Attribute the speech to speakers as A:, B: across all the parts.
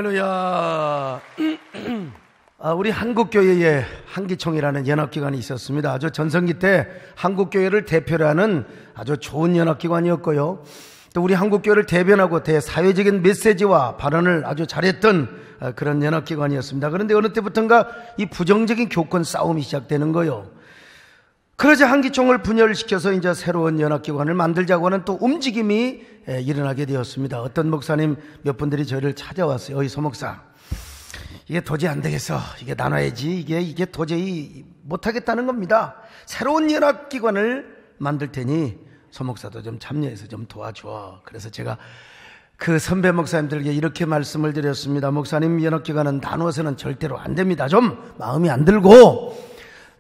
A: 할렐루야. 우리 한국교회에 한기총이라는 연합기관이 있었습니다. 아주 전성기 때 한국교회를 대표로 하는 아주 좋은 연합기관이었고요. 또 우리 한국교회를 대변하고 대사회적인 메시지와 발언을 아주 잘했던 그런 연합기관이었습니다. 그런데 어느 때부턴가 이 부정적인 교권 싸움이 시작되는 거예요. 그러자 한기총을 분열시켜서 이제 새로운 연합기관을 만들자고 하는 또 움직임이 일어나게 되었습니다. 어떤 목사님 몇 분들이 저희를 찾아왔어요. 어이 소목사, 이게 도저히 안 되겠어. 이게 나눠야지. 이게 도저히 못하겠다는 겁니다. 새로운 연합기관을 만들 테니 소목사도 좀 참여해서 좀 도와줘. 그래서 제가 그 선배 목사님들에게 이렇게 말씀을 드렸습니다. 목사님, 연합기관은 나누어서는 절대로 안 됩니다. 좀 마음이 안 들고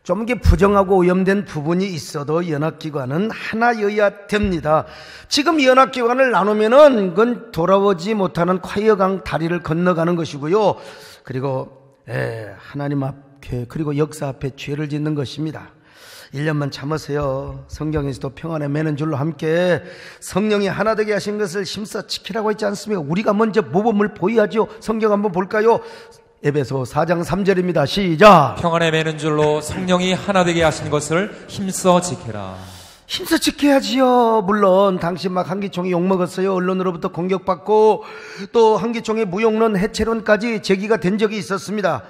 A: 좀 이게 부정하고 오염된 부분이 있어도 연합기관은 하나여야 됩니다. 지금 연합기관을 나누면은 그건 돌아오지 못하는 콰이어강 다리를 건너가는 것이고요. 그리고 하나님 앞에 그리고 역사 앞에 죄를 짓는 것입니다. 1년만 참으세요. 성경에서도 평안에 매는 줄로 함께 성령이 하나 되게 하신 것을 힘써 지키라고 했지 않습니까? 우리가 먼저 모범을 보여야죠. 성경 한번 볼까요? 에베소 4장 3절입니다. 시작.
B: 평안에 매는 줄로 성령이 하나 되게 하신 것을 힘써 지켜라.
A: 힘써 지켜야지요. 물론 당신 막 한기총이 욕먹었어요. 언론으로부터 공격받고 또 한기총의 무용론 해체론까지 제기가 된 적이 있었습니다.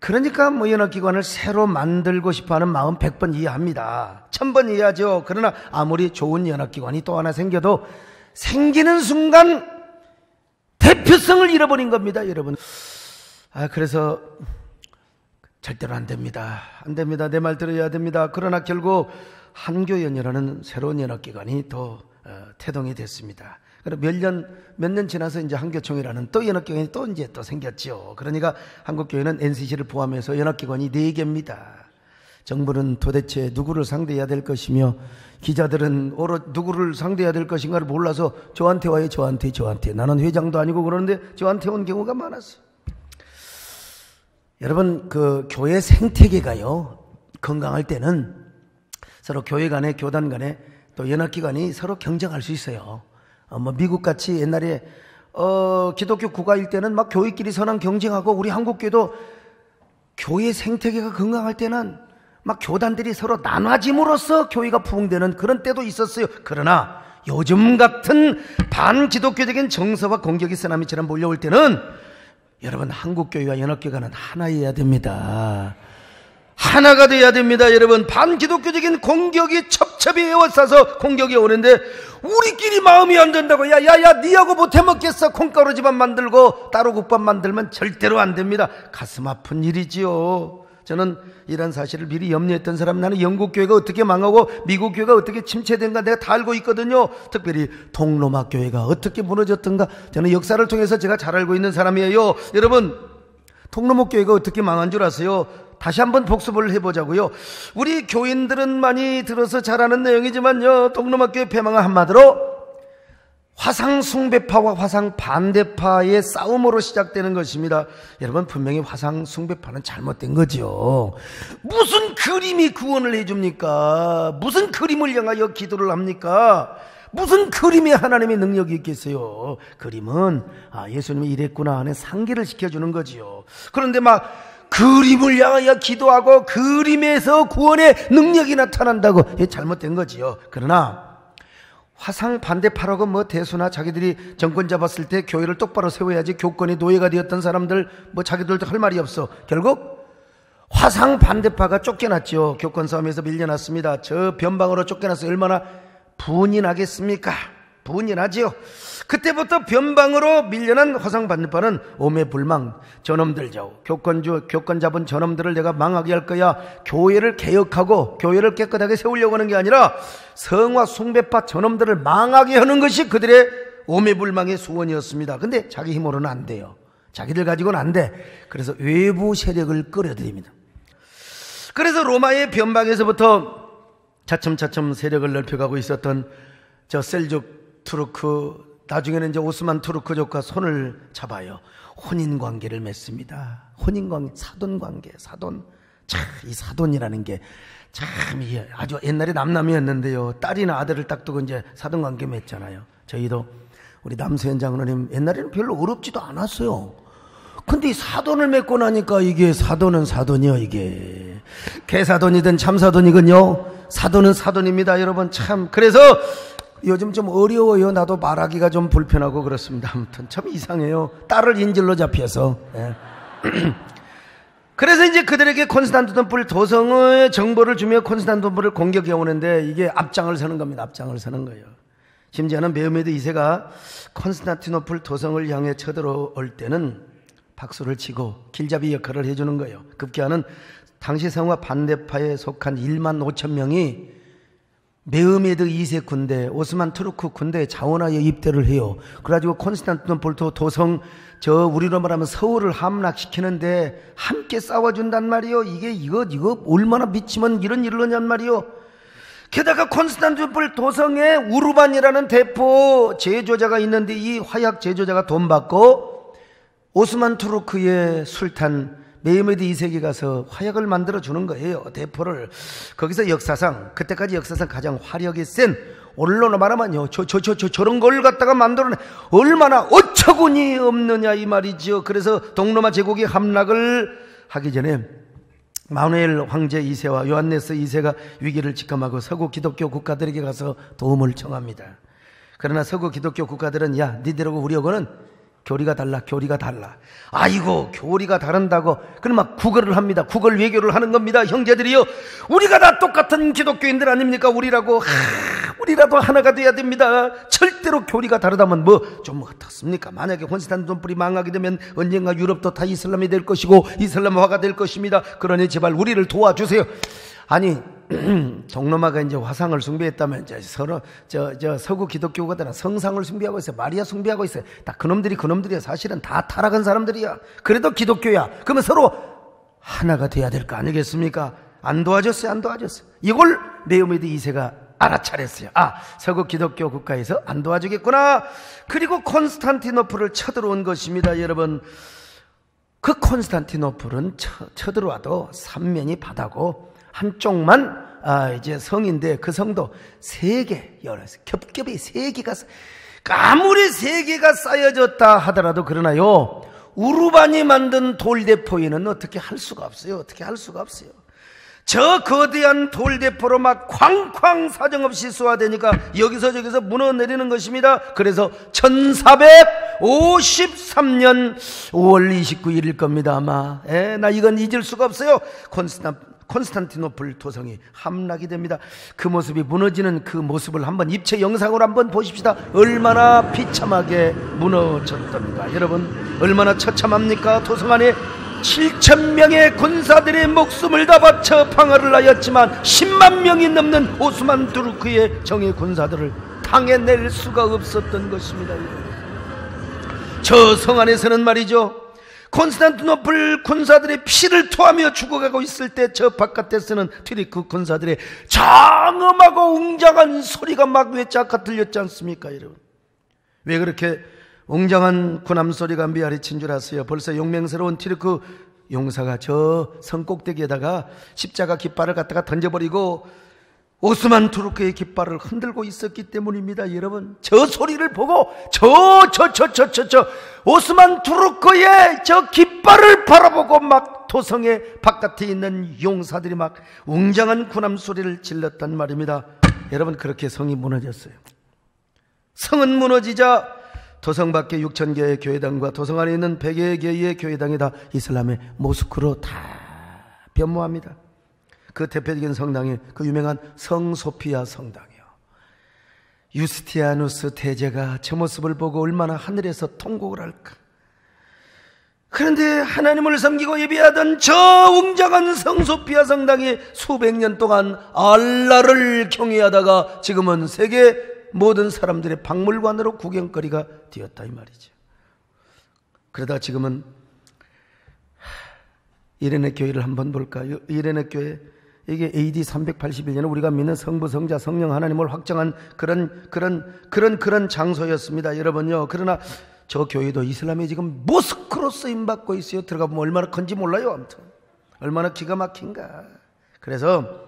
A: 그러니까 연합기관을 새로 만들고 싶어하는 마음 100번 이해합니다. 1000번 이해하죠. 그러나 아무리 좋은 연합기관이 또 하나 생겨도 생기는 순간 대표성을 잃어버린 겁니다, 여러분. 그래서 절대로 안 됩니다. 안 됩니다. 내 말 들어야 됩니다. 그러나 결국 한교연이라는 새로운 연합기관이 또 태동이 됐습니다. 몇 년 지나서 이제 한교총이라는 또 연합기관이 또 생겼죠. 그러니까 한국교회는 NCC를 포함해서 연합기관이 4개입니다. 정부는 도대체 누구를 상대해야 될 것이며 기자들은 오롯 누구를 상대해야 될 것인가를 몰라서 저한테 와요. 저한테. 나는 회장도 아니고 그러는데 저한테 온 경우가 많았어요. 여러분, 그 교회 생태계가요, 건강할 때는 서로 교회 간에, 교단 간에 또 연합기관이 서로 경쟁할 수 있어요. 미국 같이 옛날에 기독교 국가일 때는 막 교회끼리 선한 경쟁하고, 우리 한국교회도 교회 생태계가 건강할 때는 막 교단들이 서로 나눠짐으로써 교회가 부흥되는 그런 때도 있었어요. 그러나 요즘 같은 반기독교적인 정서와 공격이 쓰나미처럼 몰려올 때는 여러분, 한국교회와 연합교회는 하나여야 됩니다. 하나가 돼야 됩니다. 여러분, 반기독교적인 공격이 첩첩이 에워싸서 공격이 오는데 우리끼리 마음이 안 된다고 야야야 니하고 못해 먹겠어. 콩가루 집안 만들고 따로 국밥 만들면 절대로 안 됩니다. 가슴 아픈 일이지요. 저는 이런 사실을 미리 염려했던 사람, 나는 영국 교회가 어떻게 망하고 미국 교회가 어떻게 침체된가 내가 다 알고 있거든요. 특별히 동로마 교회가 어떻게 무너졌던가 저는 역사를 통해서 제가 잘 알고 있는 사람이에요. 여러분, 동로마 교회가 어떻게 망한 줄 아세요? 다시 한번 복습을 해보자고요. 우리 교인들은 많이 들어서 잘 아는 내용이지만요, 동로마 교회 폐망은 한마디로 화상 숭배파와 화상 반대파의 싸움으로 시작되는 것입니다. 여러분, 분명히 화상 숭배파는 잘못된 거죠. 무슨 그림이 구원을 해줍니까? 무슨 그림을 향하여 기도를 합니까? 무슨 그림에 하나님의 능력이 있겠어요? 그림은 예수님이 이랬구나 하는 상기를 시켜주는 거지요. 그런데 막 그림을 향하여 기도하고 그림에서 구원의 능력이 나타난다고, 이게 잘못된 거지요. 그러나 화상 반대파라고 대수나 자기들이 정권 잡았을 때 교회를 똑바로 세워야지 교권이 노예가 되었던 사람들 자기들도 할 말이 없어. 결국 화상 반대파가 쫓겨났죠. 교권 싸움에서 밀려났습니다. 저 변방으로 쫓겨나서 얼마나 분이 나겠습니까? 분이 나지요. 그때부터 변방으로 밀려난 화상 반대파는 오매불망, 저놈들죠. 교권 잡은 저놈들을 내가 망하게 할 거야. 교회를 개혁하고 교회를 깨끗하게 세우려고 하는 게 아니라 성화 숭배파 저놈들을 망하게 하는 것이 그들의 오매불망의 소원이었습니다. 근데 자기 힘으로는 안 돼요. 자기들 가지고는 안 돼. 그래서 외부 세력을 끌어들입니다. 그래서 로마의 변방에서부터 차츰차츰 세력을 넓혀가고 있었던 저 셀juk 투르크, 나중에는 이제 오스만 투르크족과 손을 잡아요. 혼인관계를 맺습니다. 혼인관계, 사돈관계, 사돈. 참, 이 사돈이라는 게 참 아주 옛날에 남남이었는데요. 딸이나 아들을 딱 두고 이제 사돈관계 맺잖아요. 저희도 우리 남수현 장로님 옛날에는 별로 어렵지도 않았어요. 근데 이 사돈을 맺고 나니까 이게 사돈은 사돈이요. 이게 개사돈이든 참사돈이건요, 사돈은 사돈입니다. 여러분 참, 그래서 요즘 좀 어려워요. 나도 말하기가 좀 불편하고 그렇습니다. 아무튼 참 이상해요. 딸을 인질로 잡혀서. 예. 그래서 이제 그들에게 콘스탄티노플 도성의 정보를 주며 콘스탄티노플을 공격해 오는데, 이게 앞장을 서는 겁니다. 앞장을 서는 거예요. 심지어는 메흐메드 2세가 콘스탄티노플 도성을 향해 쳐들어올 때는 박수를 치고 길잡이 역할을 해주는 거예요. 급기야는 당시 성화 반대파에 속한 1만 5천 명이 메흐메드 2세 군대, 오스만 투르크 군대에 자원하여 입대를 해요. 그래가지고 콘스탄티노플 도성, 우리로 말하면 서울을 함락시키는데 함께 싸워준단 말이요. 이거 얼마나 미치면 이런 일을 하냔 말이요. 게다가 콘스탄티노플 도성에 우르반이라는 대포 제조자가 있는데, 이 화약 제조자가 돈 받고 오스만 투르크의 술탄 메흐메드 2세에 가서 화약을 만들어 주는 거예요. 대포를. 거기서 역사상, 그때까지 역사상 가장 화력이 센, 언론으로 말하면요, 저런 걸 갖다가 만들어내 얼마나 어처구니 없느냐 이 말이죠. 그래서 동로마 제국이 함락을 하기 전에 마누엘 황제 2세와 요한네스 2세가 위기를 직감하고 서구 기독교 국가들에게 가서 도움을 청합니다. 그러나 서구 기독교 국가들은, 야, 니들하고 우리하고는 교리가 달라. 아이고, 교리가 다른다고. 그럼 막 구걸을 합니다. 구걸 외교를 하는 겁니다. 형제들이요, 우리가 다 똑같은 기독교인들 아닙니까? 우리라도 하나가 돼야 됩니다. 절대로 교리가 다르다면 뭐 좀 어떻습니까? 만약에 콘스탄티노플이 망하게 되면 언젠가 유럽도 다 이슬람이 될 것이고 이슬람화가 될 것입니다. 그러니 제발 우리를 도와주세요. 아니, 동로마가 이제 화상을 숭배했다면 이제 서로 서구 기독교가들은 성상을 숭배하고 있어요. 마리아 숭배하고 있어요. 다 그놈들이야. 사실은 다 타락한 사람들이야. 그래도 기독교야. 그러면 서로 하나가 돼야 될 거 아니겠습니까? 안 도와줬어요. 이걸 메흐메드 2세가 알아차렸어요. 서구 기독교 국가에서 안 도와주겠구나. 그리고 콘스탄티노플을 쳐들어온 것입니다. 여러분, 그 콘스탄티노플은 쳐들어와도 삼면이 바다고 한쪽만 이제 성인데, 그 성도 3개, 겹겹이 3개가, 아무리 3개가 쌓여졌다 하더라도, 그러나요, 우르반이 만든 돌대포에는 어떻게 할 수가 없어요. 저 거대한 돌대포로 막 쾅쾅 사정없이 쏘아대니까 여기서 저기서 무너내리는 것입니다. 그래서 1453년 5월 29일일 겁니다. 아마. 나 이건 잊을 수가 없어요. 콘스탄티노플 도성이 함락이 됩니다. 그 모습이 무너지는 그 모습을 한번 입체 영상으로 한번 보십시다. 얼마나 비참하게 무너졌던가. 여러분, 얼마나 처참합니까? 도성 안에 7,000명의 군사들의 목숨을 다 바쳐 방어를 하였지만 10만 명이 넘는 오스만 투르크의 정예 군사들을 당해낼 수가 없었던 것입니다. 저 성 안에서는 말이죠, 콘스탄티노플 군사들의 피를 토하며 죽어가고 있을 때 저 바깥에서는 튀르크 군사들의 장엄하고 웅장한 소리가 막 외짝아 들렸지 않습니까? 여러분, 왜 그렇게 웅장한 군함 소리가 메아리친 줄 아세요? 벌써 용맹스러운 튀르크 용사가 저 성꼭대기에다가 십자가 깃발을 갖다가 던져버리고 오스만 투르크의 깃발을 흔들고 있었기 때문입니다. 여러분, 저 소리를 보고 오스만 투르크의 저 깃발을 바라보고 막 도성의 바깥에 있는 용사들이 막 웅장한 군함 소리를 질렀단 말입니다. 여러분, 그렇게 성이 무너졌어요. 성은 무너지자 도성 밖에 6,000개의 교회당과 도성 안에 있는 100여 개의 교회당이 다 이슬람의 모스크로 다 변모합니다. 그 대표적인 성당이 그 유명한 성소피아 성당이요. 유스티아누스 대제가 저 모습을 보고 얼마나 하늘에서 통곡을 할까. 그런데 하나님을 섬기고 예배하던 저 웅장한 성소피아 성당이 수백 년 동안 알라를 경외하다가 지금은 세계 모든 사람들의 박물관으로 구경거리가 되었다 이 말이죠. 그러다 지금은 이레네 교회를 한번 볼까요? 이레네 교회, 이게 AD 381년에 우리가 믿는 성부, 성자, 성령 하나님을 확정한 그런 장소였습니다. 여러분요. 그러나 저 교회도 이슬람이 지금 모스크로 쓰임받고 있어요. 들어가 보면 얼마나 큰지 몰라요. 아무튼 얼마나 기가 막힌가. 그래서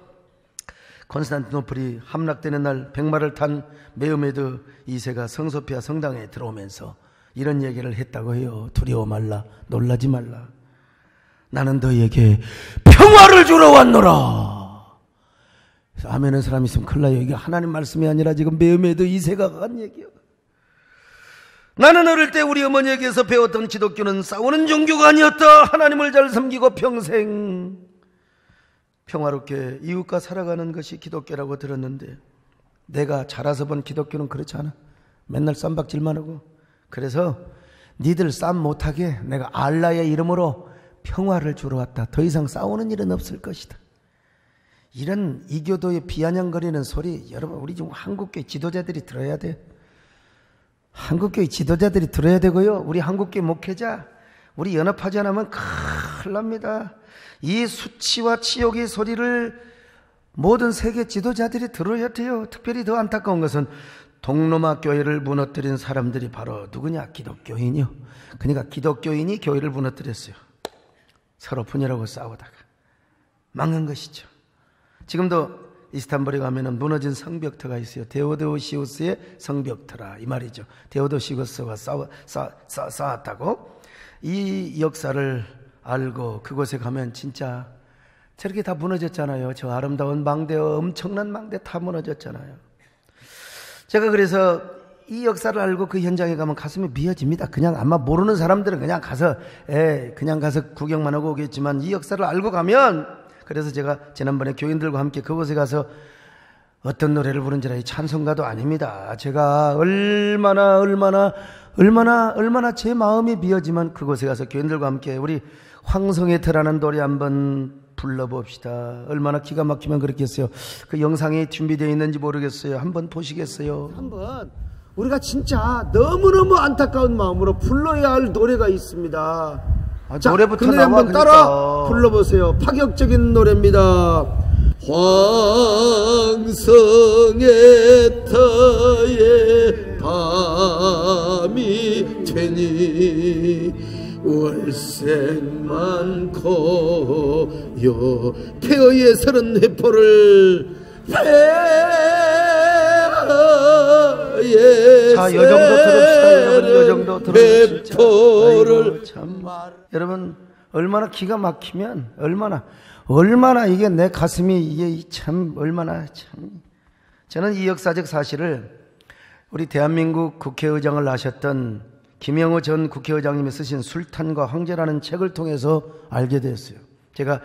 A: 콘스탄티노플이 함락되는 날 백마를 탄 메흐메드 2세가 성소피아 성당에 들어오면서 이런 얘기를 했다고 해요. 두려워 말라, 놀라지 말라. 나는 너희에게 평화를 주러 왔노라. 아멘한 사람이 있으면 큰일 나요. 이게 하나님 말씀이 아니라 지금 매음에도 이세가 한 얘기예요. 나는 어릴 때 우리 어머니에게서 배웠던 기독교는 싸우는 종교가 아니었다. 하나님을 잘 섬기고 평생 평화롭게 이웃과 살아가는 것이 기독교라고 들었는데, 내가 자라서 본 기독교는 그렇지 않아. 맨날 쌈박질만 하고. 그래서 니들 쌈 못하게 내가 알라의 이름으로 평화를 주러 왔다. 더 이상 싸우는 일은 없을 것이다. 이런 이교도의 비아냥거리는 소리, 여러분 우리 지금 한국교회 지도자들이 들어야 돼. 한국교회 지도자들이 들어야 되고요. 우리 한국교회 목회자, 우리 연합하지 않으면 큰일 납니다. 이 수치와 치욕의 소리를 모든 세계 지도자들이 들어야 돼요. 특별히 더 안타까운 것은 동로마 교회를 무너뜨린 사람들이 바로 누구냐? 기독교인이요. 그러니까 기독교인이 교회를 무너뜨렸어요. 서로 분열하고 싸우다가 망한 것이죠. 지금도 이스탄불에 가면은 무너진 성벽터가 있어요. 데오도시우스의 성벽터라 이 말이죠. 데오도시우스가 쌓았다고. 이 역사를 알고 그곳에 가면 진짜 저렇게 다 무너졌잖아요. 저 아름다운 망대, 엄청난 망대 다 무너졌잖아요. 제가 그래서 이 역사를 알고 그 현장에 가면 가슴이 미어집니다. 그냥 아마 모르는 사람들은 그냥 가서 구경만 하고 오겠지만, 이 역사를 알고 가면, 그래서 제가 지난번에 교인들과 함께 그곳에 가서 어떤 노래를 부른지라, 이 찬송가도 아닙니다. 제가 얼마나 제 마음이 미어지만 그곳에 가서 교인들과 함께 우리 황성의 터라는 노래 한번 불러봅시다. 얼마나 기가 막히면 그렇겠어요. 그 영상이 준비되어 있는지 모르겠어요. 한번 보시겠어요? 한번 우리가 진짜 너무너무 안타까운 마음으로 불러야 할 노래가 있습니다. 자,
C: 노래부터
A: 그 노래
C: 나와,
A: 한번 따라 불러보세요. 파격적인 노래입니다. 황성의 터에 밤이 되니 월색 많고요 폐허의 서른 회포를 폐허의
C: 자, 요 정도 들읍시다. 여러분, 요 정도 들으면 진짜.
A: 회포를 참. 여러분 얼마나 기가 막히면 얼마나 이게 내 가슴이 이게 참 얼마나 참. 저는 이 역사적 사실을 우리 대한민국 국회의장을 하셨던 김영호 전 국회의장님이 쓰신 술탄과 황제라는 책을 통해서 알게 됐어요. 제가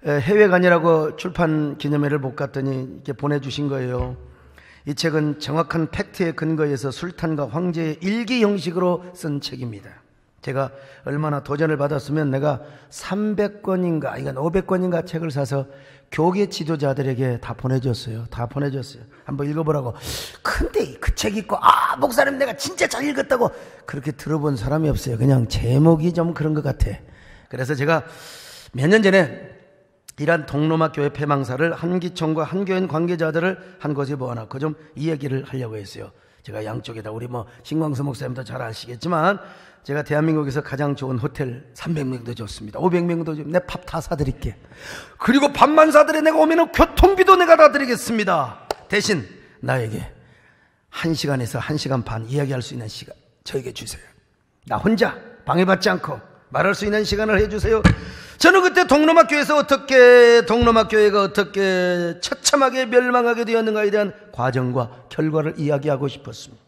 A: 해외간이라고 출판 기념회를 못 갔더니 이렇게 보내주신 거예요. 이 책은 정확한 팩트에 근거해서 술탄과 황제의 일기 형식으로 쓴 책입니다. 제가 얼마나 도전을 받았으면 내가 300권인가 이건 500권인가 책을 사서 교계 지도자들에게 다 보내줬어요. 한번 읽어보라고. 근데 그 책 읽고 목사님 내가 진짜 잘 읽었다고 그렇게 들어본 사람이 없어요. 그냥 제목이 좀 그런 것 같아. 그래서 제가 몇 년 전에 이란 동로마 교회 폐망사를 한기총과 한교인 관계자들을 한 곳에 모아놓고 좀 이 얘기를 하려고 했어요. 제가 양쪽에다 우리 신광수 목사님도 잘 아시겠지만 제가 대한민국에서 가장 좋은 호텔 300명도 줬습니다. 500명도 좀 내 밥 다 사드릴게. 그리고 밥만 사드려 내가 오면은 교통비도 내가 다 드리겠습니다. 대신 나에게 1시간에서 1시간 반 이야기할 수 있는 시간 저에게 주세요. 나 혼자 방해받지 않고 말할 수 있는 시간을 해주세요. 저는 그때 동로마 교회가 어떻게 처참하게 멸망하게 되었는가에 대한 과정과 결과를 이야기하고 싶었습니다.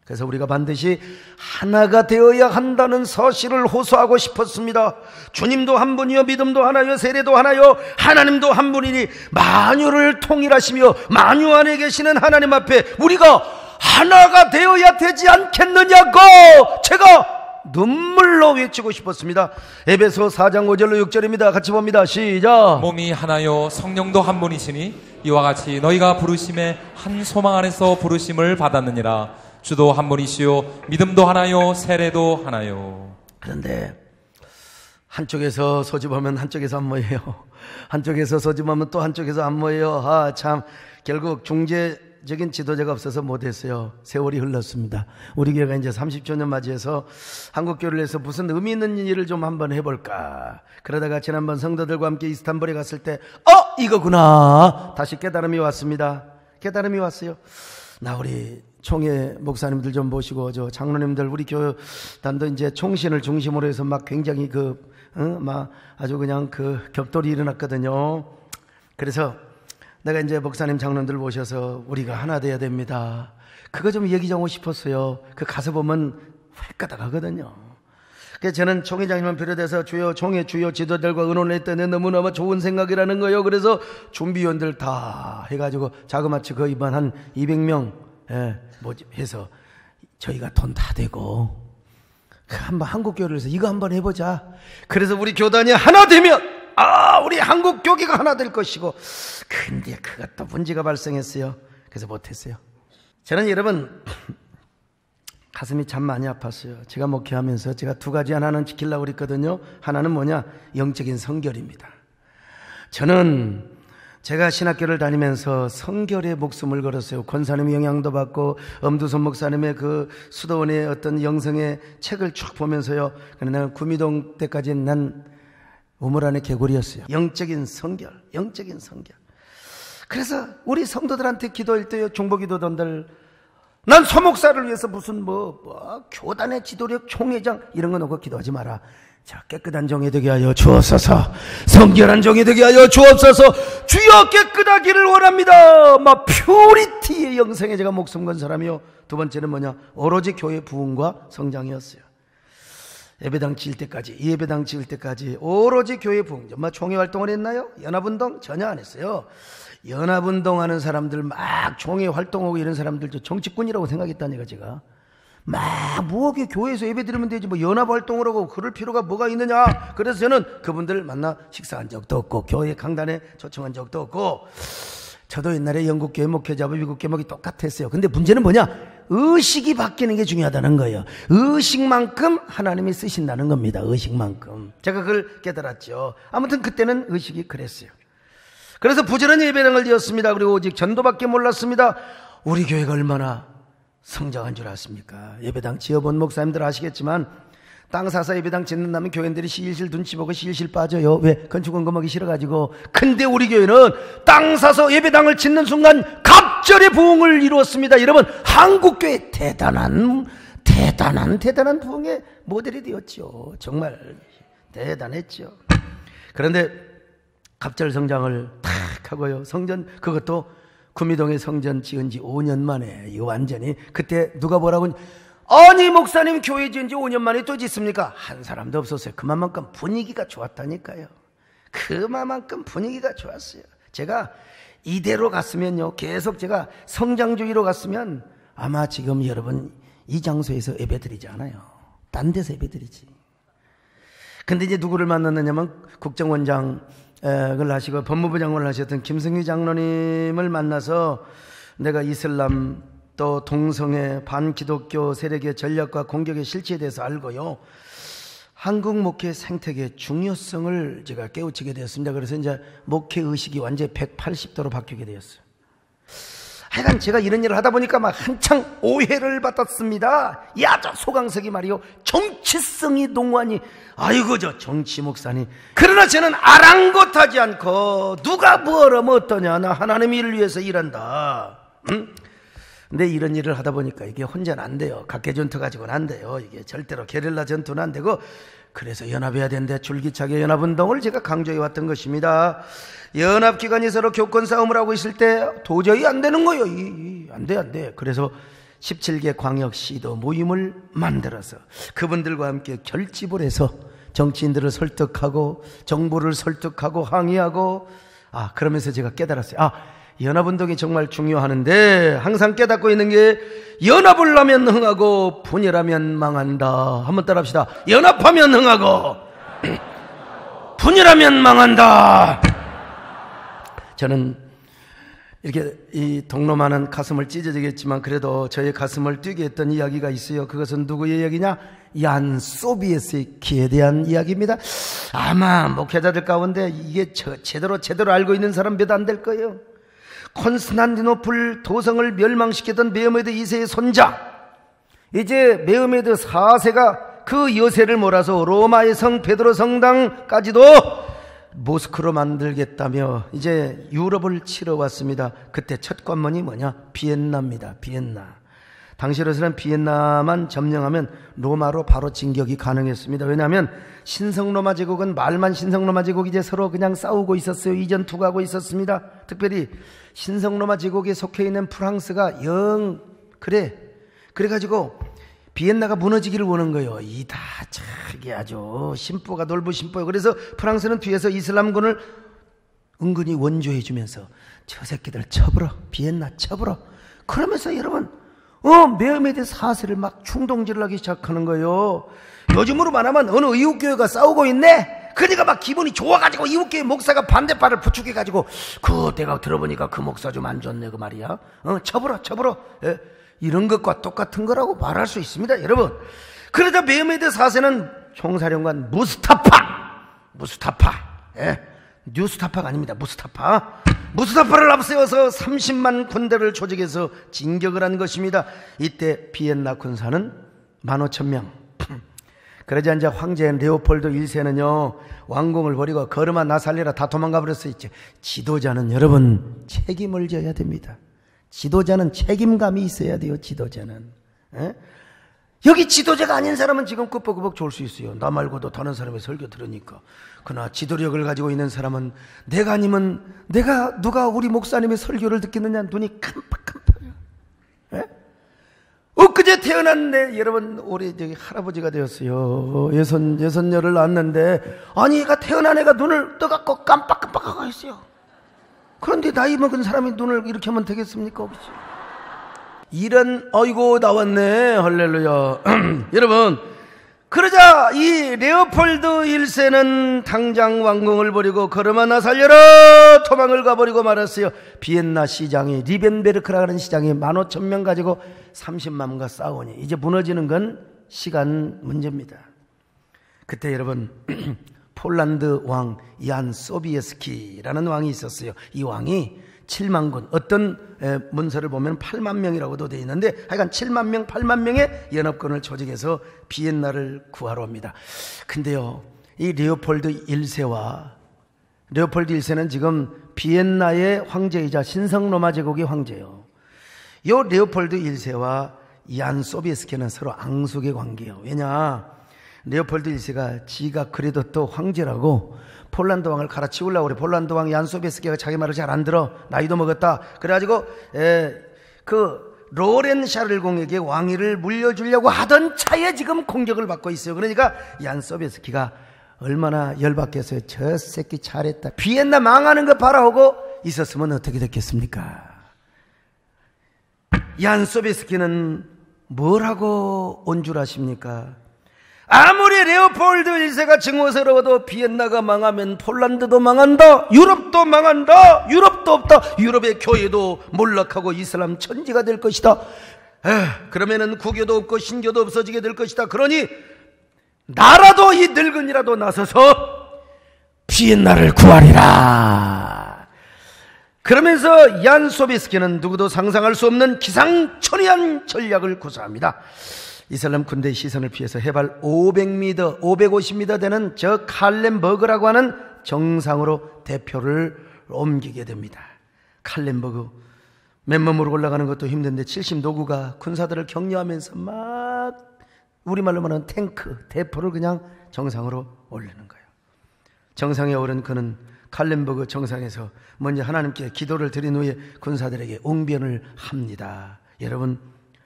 A: 그래서 우리가 반드시 하나가 되어야 한다는 사실을 호소하고 싶었습니다. 주님도 한 분이요, 믿음도 하나요, 세례도 하나요, 하나님도 한 분이니 만유를 통일하시며 만유 안에 계시는 하나님 앞에 우리가 하나가 되어야 되지 않겠느냐고 제가 눈물로 외치고 싶었습니다. 에베소 4장 5절로 6절입니다. 같이 봅니다. 시작.
B: 몸이 하나요 성령도 한 분이시니 이와 같이 너희가 부르심의 한 소망 안에서 부르심을 받았느니라. 주도 한 분이시요 믿음도 하나요 세례도 하나요.
A: 그런데 한쪽에서 소집하면 한쪽에서 안 모여요. 한쪽에서 소집하면 또 한쪽에서 안 모여요. 참 결국 중재적인 지도자가 없어서 못했어요. 세월이 흘렀습니다. 우리 교회가 이제 30주년 맞이해서 한국교회를 해서 무슨 의미 있는 일을 좀 한번 해볼까. 그러다가 지난번 성도들과 함께 이스탄불에 갔을 때 이거구나 다시 깨달음이 왔습니다. 깨달음이 왔어요. 나 우리 총회 목사님들 좀 모시고 저 장로님들 우리 교단도 이제 총신을 중심으로 해서 막 굉장히 막 아주 그냥 격돌이 일어났거든요. 그래서 내가 이제 목사님 장로님들 모셔서 우리가 하나 돼야 됩니다. 그거 좀 얘기하고 싶었어요. 가서 보면 획가닥 하거든요. 그래서 저는 총회장님을 비롯해서 총회 주요 지도들과 의논을 했더니 너무너무 좋은 생각이라는 거예요. 그래서 준비위원들 다 해가지고 자그마치 거의 한 200명 해서 저희가 돈 다 대고 한번 한국교회를 해서 이거 한번 해보자. 그래서 우리 교단이 하나 되면 우리 한국교회가 하나 될 것이고, 근데 그것도 문제가 발생했어요. 그래서 못했어요. 저는 여러분 가슴이 참 많이 아팠어요. 제가 목회하면서 제가 두 가지 하나는 지키려고 그랬거든요. 하나는 뭐냐? 영적인 성결입니다. 저는 제가 신학교를 다니면서 성결에 목숨을 걸었어요. 권사님의 영향도 받고 엄두선 목사님의 수도원의 어떤 영성의 책을 쭉 보면서요. 그러나 구미동 때까지는 난 우물 안의 개구리였어요. 영적인 성결. 그래서 우리 성도들한테 기도할 때요, 중보기도단들, 난 소목사를 위해서 무슨 교단의 지도력 총회장 이런 거 놓고 기도하지 마라. 자, 깨끗한 종이 되게 하여 주옵소서. 성결한 종이 되게 하여 주옵소서. 주여 깨끗하기를 원합니다. 퓨리티의 영성에 제가 목숨 건 사람이요. 두 번째는 뭐냐? 오로지 교회 부흥과 성장이었어요. 예배당 지을 때까지, 예배당 지을 때까지 오로지 교회 부흥. 총회 활동을 했나요? 연합운동? 전혀 안 했어요. 연합운동하는 사람들, 막 총회 활동하고 이런 사람들 정치꾼이라고 생각했다니까 제가. 뭐하게 교회에서 예배 드리면 되지 연합활동을 하고 그럴 필요가 뭐가 있느냐. 그래서 저는 그분들 만나 식사한 적도 없고 교회 강단에 초청한 적도 없고, 저도 옛날에 영국 교회 목회자와 미국 교회 목이 똑같았어요. 근데 문제는 뭐냐? 의식이 바뀌는 게 중요하다는 거예요. 의식만큼 하나님이 쓰신다는 겁니다. 의식만큼. 제가 그걸 깨달았죠. 아무튼 그때는 의식이 그랬어요. 그래서 부지런히 예배당을 지었습니다. 그리고 오직 전도밖에 몰랐습니다. 우리 교회가 얼마나 성장한 줄 아십니까? 예배당 지어본 목사님들 아시겠지만 땅 사서 예배당 짓는다면 교인들이 실실 눈치 보고 실실 빠져요. 왜? 건축원금하기 싫어가지고. 근데 우리 교회는 땅 사서 예배당을 짓는 순간 갑절의 부흥을 이루었습니다. 여러분, 한국교회 대단한 부흥의 모델이 되었죠. 정말 대단했죠. 그런데 갑절 성장을 탁 하고요, 성전, 그것도 구미동에 성전 지은 지 5년 만에, 이거 완전히, 그때 누가 뭐라고, 아니 목사님 교회 지은 지 5년 만에 또 짓습니까? 한 사람도 없었어요. 그만큼 분위기가 좋았다니까요. 그만큼 분위기가 좋았어요. 제가 이대로 갔으면요, 계속 제가 성장주의로 갔으면 아마 지금 여러분 이 장소에서 예배드리지 않아요. 딴 데서 예배드리지. 근데 이제 누구를 만났느냐면 국정원장 을 하시고 법무부 장관을 하셨던 김승희 장로님을 만나서 내가 이슬람 또 동성애 반기독교 세력의 전략과 공격의 실체에 대해서 알고요, 한국 목회 생태계의 중요성을 제가 깨우치게 되었습니다. 그래서 이제 목회 의식이 완전히 180도로 바뀌게 되었어요. 하여간 제가 이런 일을 하다 보니까 막 한창 오해를 받았습니다. 야, 저 소강석이 말이요, 정치성이 농후하니, 아이고 저 정치 목사니. 그러나 저는 아랑곳하지 않고 누가 뭐라면 어떠냐, 나 하나님 일을 위해서 일한다. 근데 이런 일을 하다 보니까 이게 혼자는 안 돼요. 각계전투 가지고는 안 돼요. 이게 절대로 게릴라 전투는 안 되고, 그래서 연합해야 되는데 줄기차게 연합운동을 제가 강조해 왔던 것입니다. 연합기관이 서로 교권 싸움을 하고 있을 때 도저히 안 되는 거예요. 안 돼. 그래서 17개 광역시도 모임을 만들어서 그분들과 함께 결집을 해서 정치인들을 설득하고 정부를 설득하고 항의하고, 그러면서 제가 깨달았어요. 연합운동이 정말 중요하는데 항상 깨닫고 있는 게, 연합을 하면 흥하고 분열하면 망한다. 한번 따라 합시다. 연합하면 흥하고 분열하면 망한다. 저는 이렇게 이 동로만은 가슴을 찢어지겠지만 그래도 저의 가슴을 뛰게 했던 이야기가 있어요. 그것은 누구의 이야기냐? 얀 소비에스키에 대한 이야기입니다. 아마 목회자들 가운데 이게 제대로 알고 있는 사람 몇 안 될 거예요. 콘스탄티노플 도성을 멸망시켰던 메오메드 2세의 손자, 이제 메오메드 4세가 그 여세를 몰아서 로마의 성 베드로 성당까지도 모스크로 만들겠다며 이제 유럽을 치러 왔습니다. 그때 첫 관문이 뭐냐? 비엔나입니다. 비엔나. 당시로서는 비엔나만 점령하면 로마로 바로 진격이 가능했습니다. 왜냐하면 신성로마 제국은 말만 신성로마 제국이 이제 서로 그냥 싸우고 있었어요. 이전 투구하고 있었습니다. 특별히 신성로마 제국에 속해 있는 프랑스가 그래가지고 비엔나가 무너지기를 원한 거예요. 이다 저기 아주 심보가 놀부 심보예요. 그래서 프랑스는 뒤에서 이슬람군을 은근히 원조해 주면서 저 새끼들 쳐버려, 비엔나 쳐버려. 그러면서 여러분 메헤메드 4세를 막 충동질을 하기 시작하는 거예요. 요즘으로 말하면 어느 이웃교회가 싸우고 있네. 그러니까 막 기분이 좋아가지고 이웃교회 목사가 반대팔을 부축해가지고 내가 들어보니까 그 목사 좀 안 좋네 그 말이야. 쳐버려. 예? 이런 것과 똑같은 거라고 말할 수 있습니다, 여러분. 그러자 메헤메드 4세는 총사령관 무스타파, 예? 뉴스타파가 아닙니다. 무스타파를 앞세워서 30만 군대를 조직해서 진격을 한 것입니다. 이때 비엔나 군사는 15,000명. 그러자 이제 황제 레오폴드 1세는요 왕궁을 버리고 걸음아 나 살려라 다 도망가 버렸어요. 지도자는 여러분 책임을 져야 됩니다. 지도자는 책임감이 있어야 돼요. 지도자는. 에? 여기 지도자가 아닌 사람은 지금 꾸벅꾸벅 좋을 수 있어요. 나 말고도 다른 사람의 설교 들으니까. 그러나 지도력을 가지고 있는 사람은 내가 아니면 누가 우리 목사님의 설교를 듣겠느냐 눈이 깜빡깜빡해요. 엊그제 태어났네. 여러분 올해 저기 할아버지가 되었어요. 여선녀를 낳았는데 아니 얘가 태어난 애가 눈을 떠갖고 깜빡깜빡하고 있어요. 그런데 나이 먹은 사람이 눈을 이렇게 하면 되겠습니까? 이런 어이고 나왔네. 할렐루야. 여러분 그러자 이 레오폴드 1세는 당장 왕궁을 버리고 걸음아 나 살려라 도망을 가버리고 말았어요. 비엔나 시장이 리벤베르크라는 시장이 15,000명 가지고 30만과 싸우니 이제 무너지는 건 시간 문제입니다. 그때 여러분 폴란드 왕 얀 소비에스키라는 왕이 있었어요. 이 왕이 7만군, 어떤 문서를 보면 8만 명이라고도 되어 있는데 하여간 7만 명, 8만 명의 연합군을 조직해서 비엔나를 구하러 옵니다. 근데요 이 레오폴드 1세는 지금 비엔나의 황제이자 신성로마 제국의 황제예요. 이 레오폴드 1세와 얀 소비에스키는 서로 앙숙의 관계예요. 왜냐 레오폴드 1세가 지가 그래도 또 황제라고 폴란드 왕을 갈아치우려고 그래. 폴란드 왕 얀 소비에스키가 자기 말을 잘 안 들어. 나이도 먹었다. 그래가지고 그 로렌 샤를공에게 왕위를 물려주려고 하던 차에 지금 공격을 받고 있어요. 그러니까 얀 소비에스키가 얼마나 열받겠어요. 저 새끼 잘했다. 비엔나 망하는 거 바라보고 있었으면 어떻게 됐겠습니까? 얀 소비에스키는 뭘 하고 온 줄 아십니까? 아무리 레오폴드 1세가 증오스러워도 비엔나가 망하면 폴란드도 망한다. 유럽도 망한다. 유럽도 없다. 유럽의 교회도 몰락하고 이슬람 천지가 될 것이다. 그러면은 구교도 없고 신교도 없어지게 될 것이다. 그러니 나라도 이 늙은이라도 나서서 비엔나를 구하리라. 그러면서 얀 소비스키는 누구도 상상할 수 없는 기상천외한 전략을 구사합니다. 이슬람 군대의 시선을 피해서 해발 500m, 550m 되는 저 칼렌버그라고 하는 정상으로 대표를 옮기게 됩니다. 칼렌버그 맨몸으로 올라가는 것도 힘든데 70노구가 군사들을 격려하면서 막 우리말로 말하는 탱크, 대포를 그냥 정상으로 올리는 거예요. 정상에 오른 그는 칼렌버그 정상에서 먼저 하나님께 기도를 드린 후에 군사들에게 웅변을 합니다. 여러분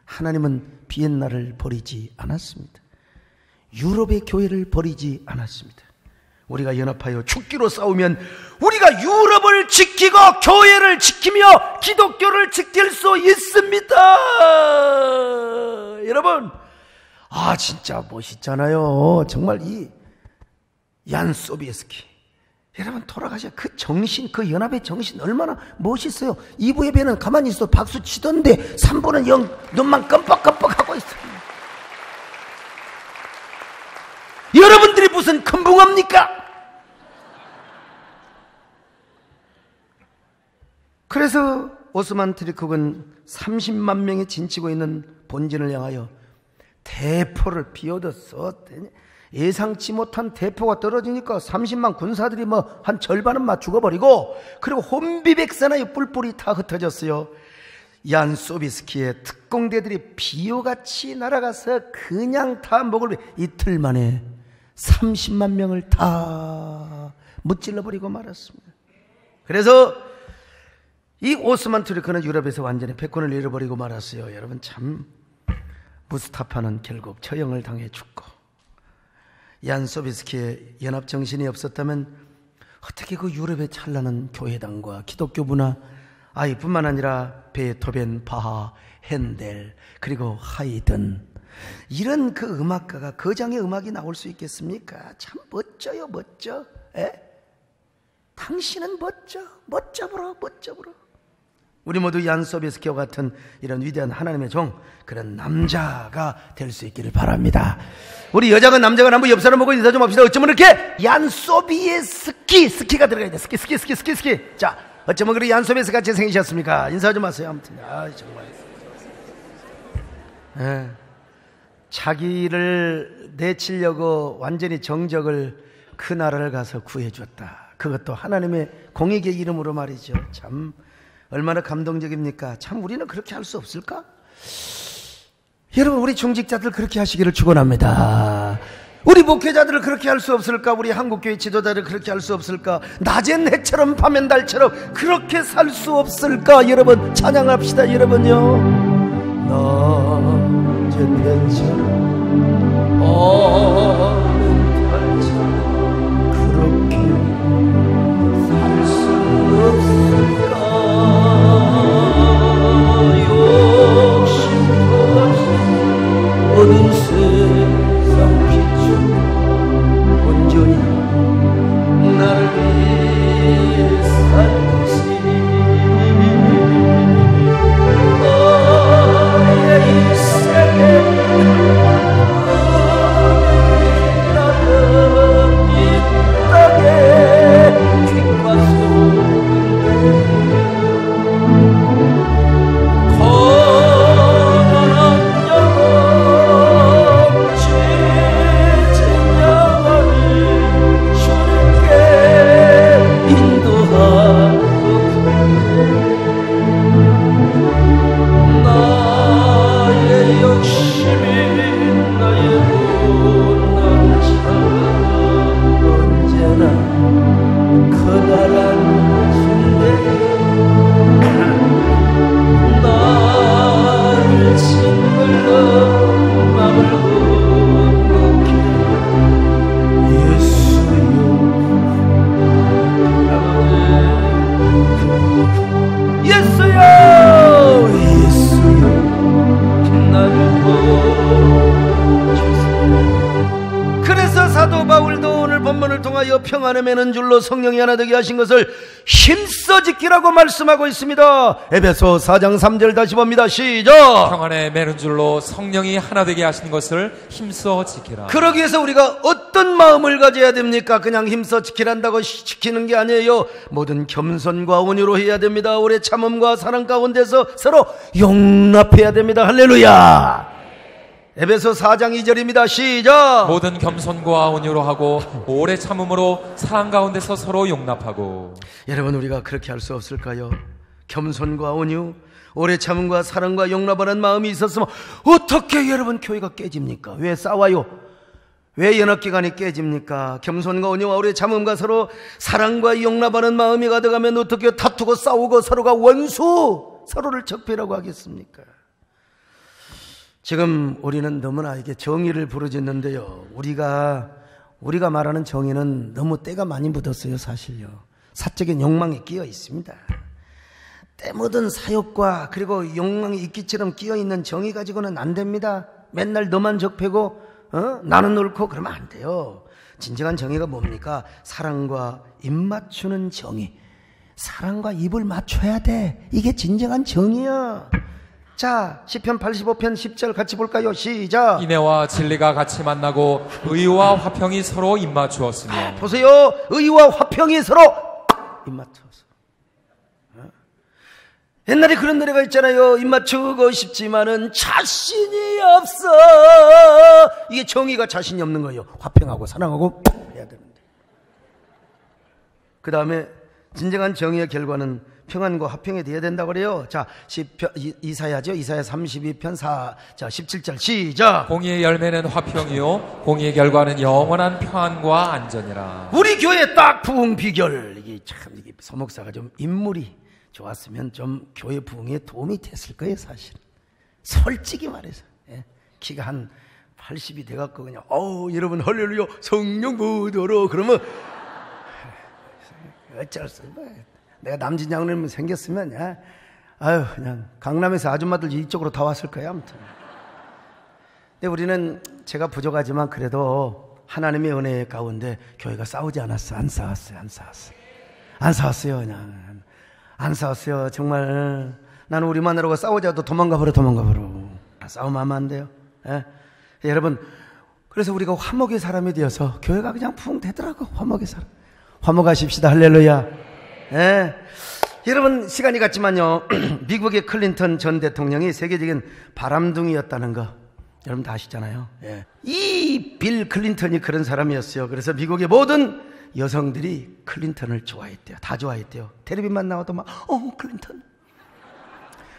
A: 하나님은 비엔나를 버리지 않았습니다. 유럽의 교회를 버리지 않았습니다. 우리가 연합하여 죽기로 싸우면 우리가 유럽을 지키고 교회를 지키며 기독교를 지킬 수 있습니다. 여러분 진짜 멋있잖아요. 정말 이 얀 소비에스키 여러분 돌아가셔. 그 정신, 그 연합의 정신 얼마나 멋있어요. 2부 예배는 가만히 있어도 박수 치던데 3부는 영 눈만 깜빡깜빡 하고 있어요. 여러분들이 무슨 금붕합니까? 그래서 오스만 트리쿡은 30만 명이 진치고 있는 본진을 향하여 대포를 비워뒀어. 예상치 못한 대포가 떨어지니까 30만 군사들이 뭐 한 절반은 막 죽어버리고, 그리고 혼비백산의 뿔뿔이 다 흩어졌어요. 얀 소비스키의 특공대들이 비호같이 날아가서 그냥 다 목을 이틀 만에 30만 명을 다 무찔러버리고 말았습니다. 그래서 이 오스만 투르크는 유럽에서 완전히 패권을 잃어버리고 말았어요. 여러분, 참 무스타파는 결국 처형을 당해 죽고, 얀 소비스키의 연합정신이 없었다면 어떻게 그 유럽의 찬란한 교회당과 기독교 문화, 뿐만 아니라 베토벤, 바하, 핸델, 그리고 하이든, 이런 그 음악가가, 거장의 음악이 나올 수 있겠습니까? 참 멋져요, 멋져. 당신은 멋져, 멋져보라, 멋져보라. 우리 모두 얀 소비스키와 같은 이런 위대한 하나님의 종, 그런 남자가 될 수 있기를 바랍니다. 우리 여자가 남자가 남부 옆 사람 보고 인사 좀 합시다. 어쩌면 이렇게 얀 소비에스키, 스키가 들어가야 돼. 스키. 자, 어쩌면 그렇게 얀 소비에스 같이 생기셨습니까? 인사 좀 하세요. 아무튼 정말 자기를 내치려고 완전히 정적을 그 나라를 가서 구해줬다. 그것도 하나님의 공익의 이름으로 말이죠. 참 얼마나 감동적입니까? 참 우리는 그렇게 할 수 없을까? 여러분, 우리 중직자들 그렇게 하시기를 축원합니다. 우리 목회자들을 그렇게 할 수 없을까? 우리 한국교회 지도자를 그렇게 할 수 없을까? 낮엔 해처럼 밤엔 달처럼 그렇게 살 수 없을까? 여러분, 찬양합시다. 여러분요, 낮엔 해처럼 밤엔 달처럼 그렇게 살 수 없을까? 어두운 세상 비추며 온전히 나를 위해 살듯이 나의 인생에 나는 이 땅에 빛과 소금을 평안에 매는 줄로 성령이 하나 되게 하신 것을 힘써 지키라고 말씀하고 있습니다. 에베소 4장 3절 다시 봅니다. 시작.
B: 평안에 매는 줄로 성령이 하나 되게 하신 것을 힘써 지키라.
A: 그러기 위해서 우리가 어떤 마음을 가져야 됩니까? 그냥 힘써 지키란다고 지키는 게 아니에요. 모든 겸손과 온유로 해야 됩니다. 오래 참음과 사랑 가운데서 서로 용납해야 됩니다. 할렐루야. 에베소 4장 2절입니다. 시작.
B: 모든 겸손과 온유로 하고 오래 참음으로 사랑 가운데서 서로 용납하고.
A: 여러분, 우리가 그렇게 할 수 없을까요? 겸손과 온유, 오래 참음과 사랑과 용납하는 마음이 있었으면 어떻게 여러분 교회가 깨집니까? 왜 싸워요? 왜 연합기관이 깨집니까? 겸손과 온유와 오래 참음과 서로 사랑과 용납하는 마음이 가득하면 어떻게 다투고 싸우고 서로가 원수, 서로를 적폐라고 하겠습니까? 지금 우리는 너무나 이게 정의를 부르짖는데요, 우리가 말하는 정의는 너무 때가 많이 묻었어요. 사실요, 사적인 욕망에 끼어 있습니다. 때 묻은 사욕과 그리고 욕망이 이끼처럼 끼어 있는 정의 가지고는 안 됩니다. 맨날 너만 적폐고 나는 옳고 그러면 안 돼요. 진정한 정의가 뭡니까? 사랑과 입 맞추는 정의. 사랑과 입을 맞춰야 돼. 이게 진정한 정의야. 자, 시편 85편 10절 같이 볼까요? 시작.
B: 인애와 진리가 같이 만나고 의와 화평이 서로 입맞추었으며.
A: 보세요, 의와 화평이 서로 입맞춰서. 옛날에 그런 노래가 있잖아요. 입 맞추고 싶지만은 자신이 없어. 이게 정의가 자신이 없는 거예요. 화평하고 사랑하고 해야 되는데. 그 다음에 진정한 정의의 결과는 평안과 화평에 돼야 된다고 그래요. 자, 이사야죠. 이사야 32편 17절 시작.
B: 공의의 열매는 화평이요 공의의 결과는 영원한 평안과 안전이라.
A: 우리 교회 딱 부흥 비결. 이게 서목사가 좀 인물이 좋았으면 좀 교회 부흥에 도움이 됐을 거예요, 사실. 솔직히 말해서. 예. 키가 한 80이 돼갖고 그냥 여러분 할렐루야 성령 부도로 그러면 어쩔 수 없어. 내가 남진 장로님 생겼으면 그냥 강남에서 아줌마들 이쪽으로 다 왔을 거예요. 아무튼. 근데 우리는 제가 부족하지만 그래도 하나님의 은혜 가운데 교회가 싸우지 않았어. 안 싸웠어요. 그냥 안 싸웠어요. 정말 나는 우리 마누라가 싸우자도 도망가 버려. 싸우면 하면 안 돼요. 예? 여러분, 그래서 우리가 화목의 사람이 되어서 교회가 그냥 붕 되더라고. 화목의 사람. 화목하십시다. 할렐루야. 예. 여러분, 시간이 갔지만요. 미국의 클린턴 전 대통령이 세계적인 바람둥이였다는 거 여러분 다 아시잖아요. 예. 이 빌 클린턴이 그런 사람이었어요. 그래서 미국의 모든 여성들이 클린턴을 좋아했대요. 다 좋아했대요. 텔레비만 나와도 막 클린턴.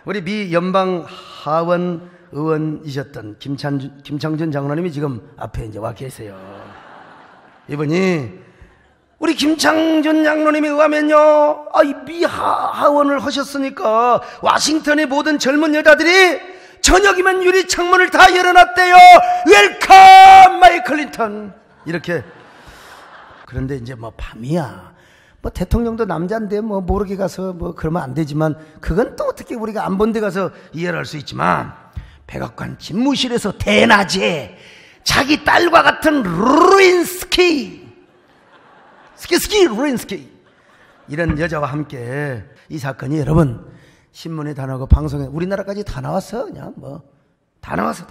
A: 우리 미 연방 하원 의원이셨던 김창준 장로님이 지금 앞에 이제 와 계세요. 이분이 우리 김창준 장로님에 의하면요, 이 미 하원을 하셨으니까 와싱턴의 모든 젊은 여자들이 저녁이면 유리 창문을 다 열어놨대요. 웰컴 마이 클린턴. 이렇게. 그런데 이제 밤이야. 대통령도 남자인데 모르게 가서 그러면 안 되지만, 그건 또 어떻게 우리가 안 본 데 가서 이해를 할 수 있지만, 백악관 집무실에서 대낮에 자기 딸과 같은 루인스키 이런 여자와 함께 이 사건이 여러분 신문에 다 나오고 방송에 우리나라까지 다 나왔어. 그냥 다 나왔어.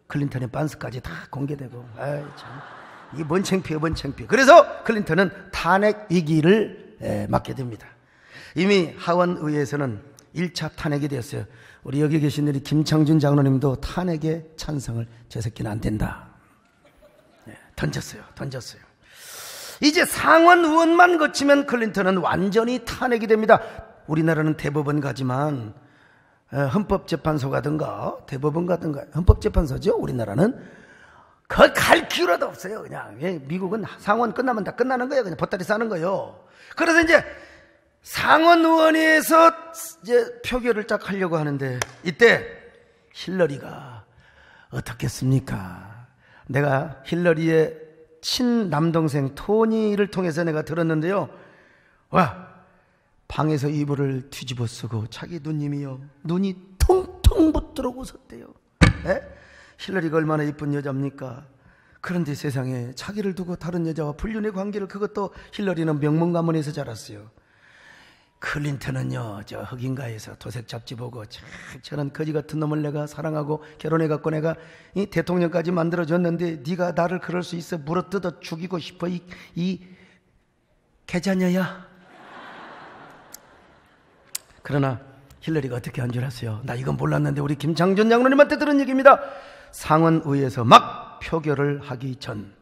A: 클린턴의 빤스까지 다 공개되고. 참. 이게 뭔 창피해. 그래서 클린턴은 탄핵 위기를 맞게 됩니다. 이미 하원의회에서는 1차 탄핵이 되었어요. 우리 여기 계신 우리 김창준 장로님도 탄핵에 찬성을 저 새끼는 안 된다. 던졌어요. 이제 상원 의원만 거치면 클린턴은 완전히 탄핵이 됩니다. 우리나라는 대법원 가지만 헌법재판소 가든가 대법원 가든가 헌법재판소죠. 우리나라는 그 갈 기회라도 없어요. 그냥 미국은 상원 끝나면 다 끝나는 거예요. 그냥 보따리 싸는 거예요. 그래서 이제 상원 의원회에서 이제 표결을 딱 하려고 하는데 이때 힐러리가 어떻겠습니까? 내가 힐러리의 친남동생 토니를 통해서 내가 들었는데요. 방에서 이불을 뒤집어 쓰고 자기 누님이요, 눈이 통통 붙도록 웃었대요. 힐러리가 얼마나 이쁜 여자입니까? 그런데 세상에 자기를 두고 다른 여자와 불륜의 관계를, 그것도 힐러리는 명문가문에서 자랐어요. 클린턴은요, 저 흑인가에서 도색 잡지 보고 저런 거지 같은 놈을 내가 사랑하고 결혼해갖고 내가 이 대통령까지 만들어줬는데 네가 나를 그럴 수 있어? 물어뜯어 죽이고 싶어 이 개자녀야. 그러나 힐러리가 어떻게 한 줄 아세요? 나 이건 몰랐는데 우리 김창준 장로님한테 들은 얘기입니다. 상원의회에서 막 표결을 하기 전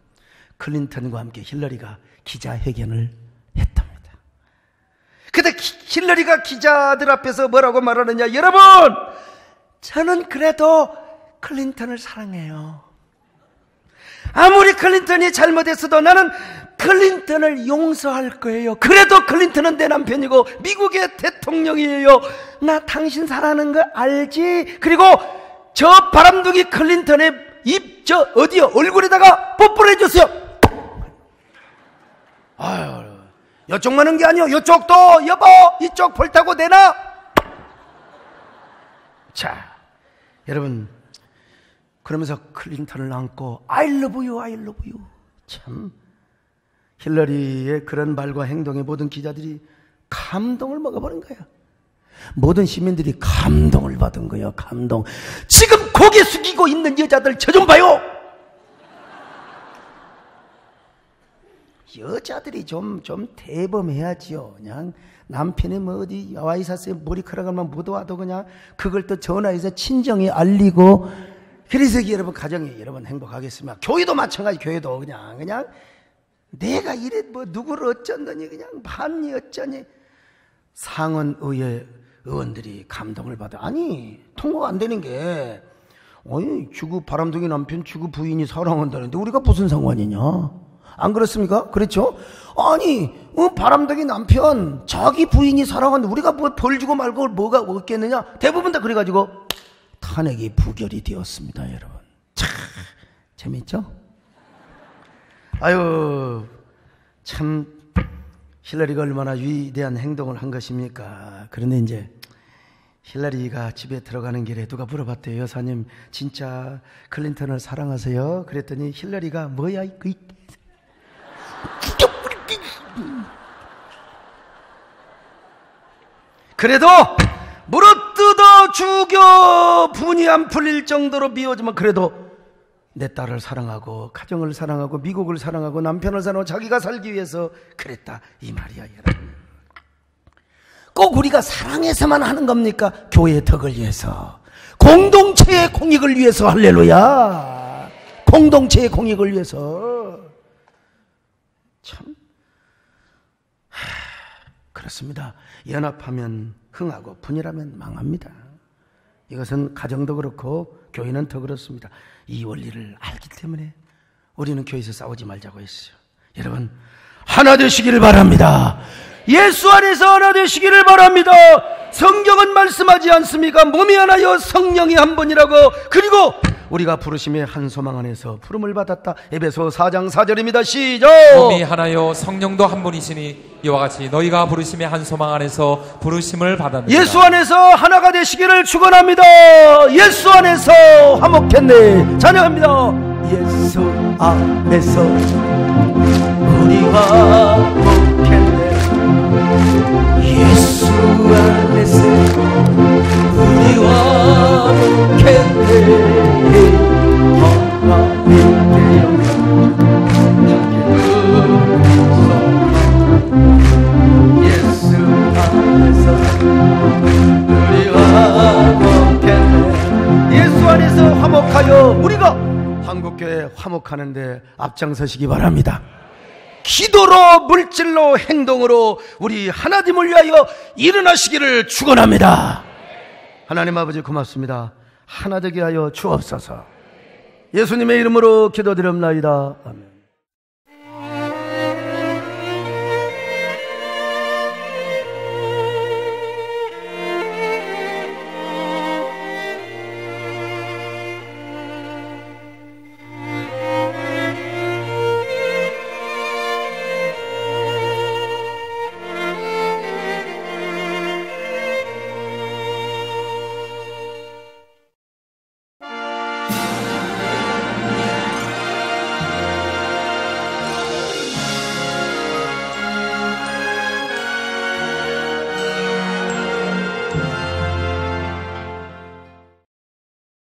A: 클린턴과 함께 힐러리가 기자회견을 했답니다. 근데 힐러리가 기자들 앞에서 뭐라고 말하느냐? 여러분, 저는 그래도 클린턴을 사랑해요. 아무리 클린턴이 잘못했어도 나는 클린턴을 용서할 거예요. 그래도 클린턴은 내 남편이고 미국의 대통령이에요. 나 당신 사랑하는 거 알지? 그리고 저 바람둥이 클린턴의 어디요? 얼굴에다가 뽀뽀를 해줬어요. 이쪽만 한 게 아니요. 이쪽도 여보 이쪽 볼타고 내놔. 자, 여러분, 그러면서 클린턴을 안고 I love you. 참, 힐러리의 그런 말과 행동에 모든 기자들이 감동을 먹어버린 거예요. 모든 시민들이 감동을 받은 거예요. 감동. 지금 고개 숙이고 있는 여자들 저 좀 봐요. 여자들이 좀 대범해야지요. 그냥 남편이 뭐 어디 와이사스에 머리카락만 묻어와도 그냥 그걸 또 전화해서 친정에 알리고, 그래서 여러분 가정이 여러분 행복하겠습니다. 교회도 마찬가지. 교회도 그냥 내가 이래 뭐 누구를 어쩌더니 그냥 반이 어쩌니. 상원의회 의원들이 감동을 받아. 아니 통과가 안 되는 게, 아니 주구 바람둥이 남편 주구 부인이 사랑한다는데 우리가 무슨 상관이냐? 안 그렇습니까? 그렇죠? 아니 바람둥이 남편 자기 부인이 사랑하는데 우리가 뭐 벌 주고 말고 뭐가 없겠느냐? 대부분 다 그래가지고 탄핵이 부결이 되었습니다. 여러분 참 재밌죠? 아유 참 힐러리가 얼마나 위대한 행동을 한 것입니까? 그런데 이제 힐러리가 집에 들어가는 길에 누가 물어봤대요. 여사님 진짜 클린턴을 사랑하세요? 그랬더니 힐러리가 뭐야 그 그래도 물어뜯어 죽여 분이 안 풀릴 정도로 미워지만 그래도 내 딸을 사랑하고 가정을 사랑하고 미국을 사랑하고 남편을 사랑하고 자기가 살기 위해서 그랬다 이 말이야. 여러분 꼭 우리가 사랑해서만 하는 겁니까? 교회의 덕을 위해서, 공동체의 공익을 위해서. 할렐루야. 공동체의 공익을 위해서. 참 그렇습니다. 연합하면 흥하고 분열하면 망합니다. 이것은 가정도 그렇고 교회는 더 그렇습니다. 이 원리를 알기 때문에 우리는 교회에서 싸우지 말자고 했어요. 여러분 하나 되시기를 바랍니다. 예수 안에서 하나 되시기를 바랍니다. 성경은 말씀하지 않습니까? 몸이 하나여 성령이 한 분이라고. 그리고 우리가 부르심의 한 소망 안에서 부름을 받았다. 에베소 4장 4절입니다. 시작.
B: 몸이 하나요 성령도 한 분이시니 이와 같이 너희가 부르심의 한 소망 안에서 부르심을 받았느니라.
A: 예수 안에서 하나가 되시기를 축원합니다. 예수 안에서 화목했네. 찬양합니다. 예수 안에서 우리가 화목했네. 예수 안에서 우리와 화목했네. 예수 안에서 우리와 화목했네. 예수 안에서 화목하여 우리가 한국교회 화목하는데 앞장서시기 바랍니다. 기도로 물질로 행동으로 우리 하나님을 위하여 일어나시기를 축원합니다. 하나님 아버지 고맙습니다. 하나 되게 하여 주옵소서. 예수님의 이름으로 기도드립나이다. 아멘.